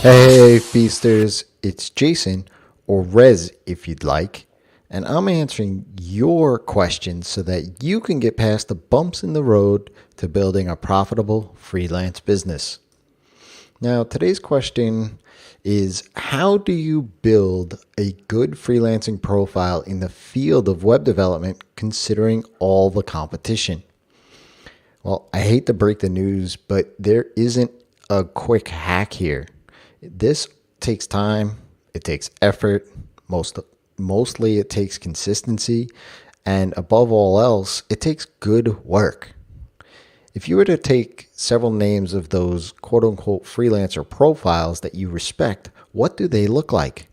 Hey, Feasters, it's Jason, or Rezzz if you'd like, and I'm answering your questions so that you can get past the bumps in the road to building a profitable freelance business. Now, today's question is, how do you build a good freelancing profile in the field of web development considering all the competition? Well, I hate to break the news, but there isn't a quick hack here. This takes time, it takes effort, mostly it takes consistency, and above all else, it takes good work. If you were to take several names of those quote unquote freelancer profiles that you respect, what do they look like?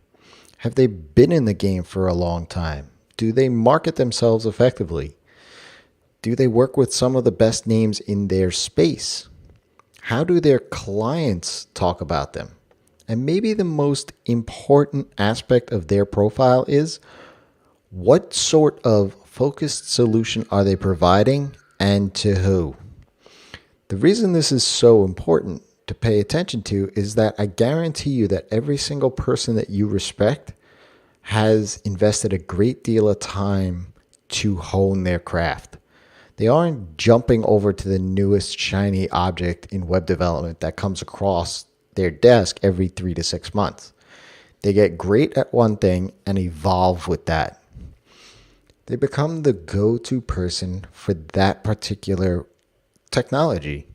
Have they been in the game for a long time? Do they market themselves effectively? Do they work with some of the best names in their space? How do their clients talk about them? And maybe the most important aspect of their profile is, what sort of focused solution are they providing and to who? The reason this is so important to pay attention to is that I guarantee you that every single person that you respect has invested a great deal of time to hone their craft. They aren't jumping over to the newest shiny object in web development that comes across their desk every 3 to 6 months. They get great at one thing and evolve with that. They become the go-to person for that particular technology.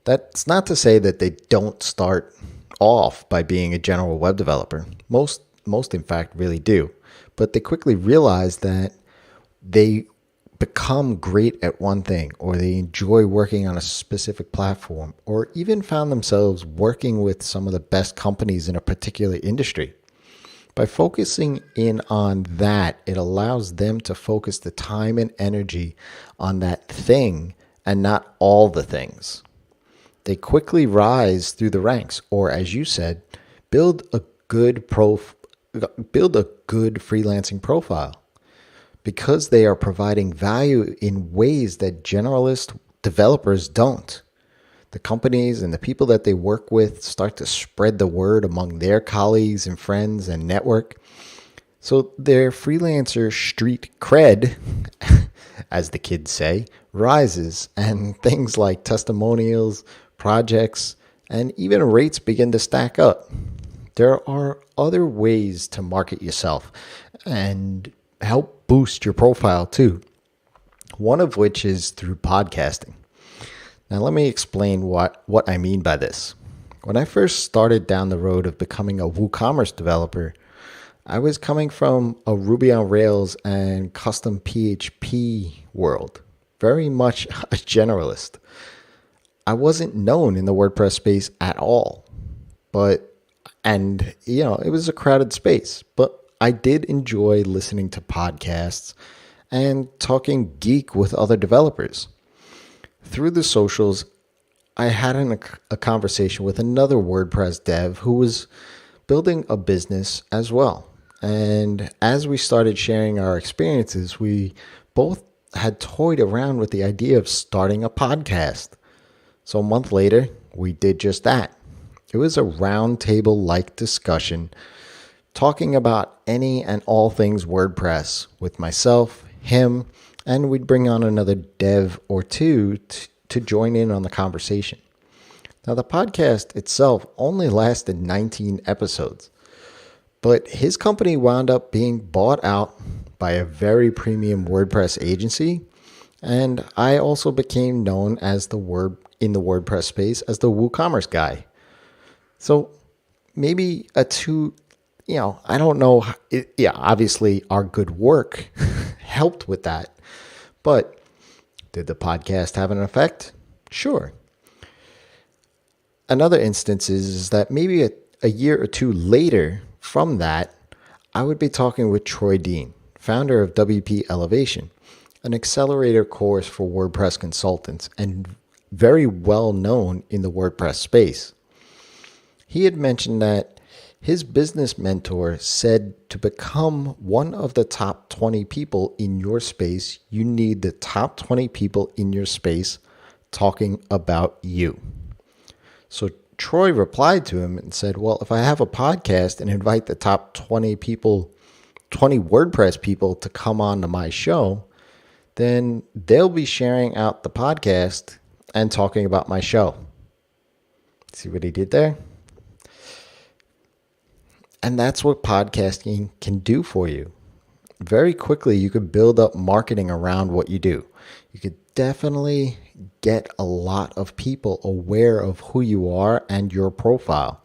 That's not to say that they don't start off by being a general web developer. Most in fact really do. But they quickly realize that they become great at one thing, or they enjoy working on a specific platform, or even found themselves working with some of the best companies in a particular industry. By focusing in on that, it allows them to focus the time and energy on that thing and not all the things. They quickly rise through the ranks, or as you said, build a good freelancing profile, because they are providing value in ways that generalist developers don't. The companies and the people that they work with start to spread the word among their colleagues and friends and network. So their freelancer street cred, as the kids say, rises, and things like testimonials, projects, and even rates begin to stack up. There are other ways to market yourself and help boost your profile too. One of which is through podcasting. Now let me explain what I mean by this. When I first started down the road of becoming a WooCommerce developer, I was coming from a Ruby on Rails and custom PHP world, very much a generalist. I wasn't known in the WordPress space at all, it was a crowded space, but I did enjoy listening to podcasts and talking geek with other developers. Through the socials, I had a conversation with another WordPress dev who was building a business as well. And as we started sharing our experiences, we both had toyed around with the idea of starting a podcast. So a month later, we did just that. It was a round table-like discussion talking about any and all things WordPress with myself, him, and we'd bring on another dev or two to join in on the conversation. Now, the podcast itself only lasted 19 episodes, but his company wound up being bought out by a very premium WordPress agency, and I also became known as in the WordPress space as the WooCommerce guy. So maybe I don't know. Obviously our good work helped with that. But did the podcast have an effect? Sure. Another instance is that maybe a year or two later from that, I would be talking with Troy Dean, founder of WP Elevation, an accelerator course for WordPress consultants and very well known in the WordPress space. He had mentioned that his business mentor said to become one of the top 20 people in your space, you need the top 20 people in your space talking about you. So Troy replied to him and said, well, if I have a podcast and invite the top 20 people, 20 WordPress people to come on to my show, then they'll be sharing out the podcast and talking about my show. See what he did there? And that's what podcasting can do for you. Very quickly, you could build up marketing around what you do. You could definitely get a lot of people aware of who you are and your profile.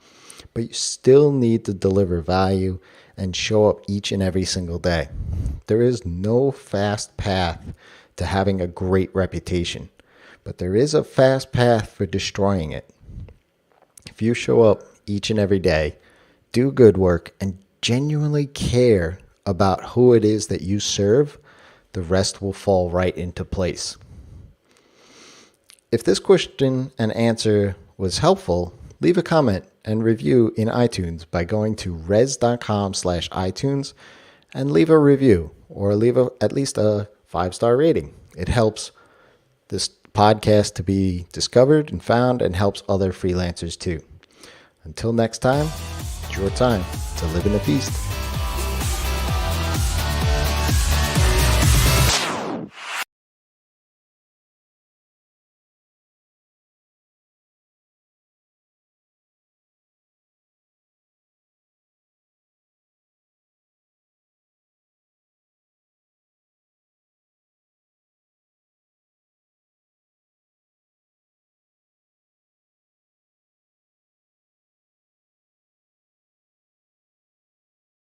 But you still need to deliver value and show up each and every single day. There is no fast path to having a great reputation, but there is a fast path for destroying it. If you show up each and every day, do good work, and genuinely care about who it is that you serve, the rest will fall right into place. If this question and answer was helpful, leave a comment and review in iTunes by going to rezzz.com/iTunes and leave a review or leave at least a 5-star rating. It helps this podcast to be discovered and found and helps other freelancers too. Until next time, it's your time to live in the feast.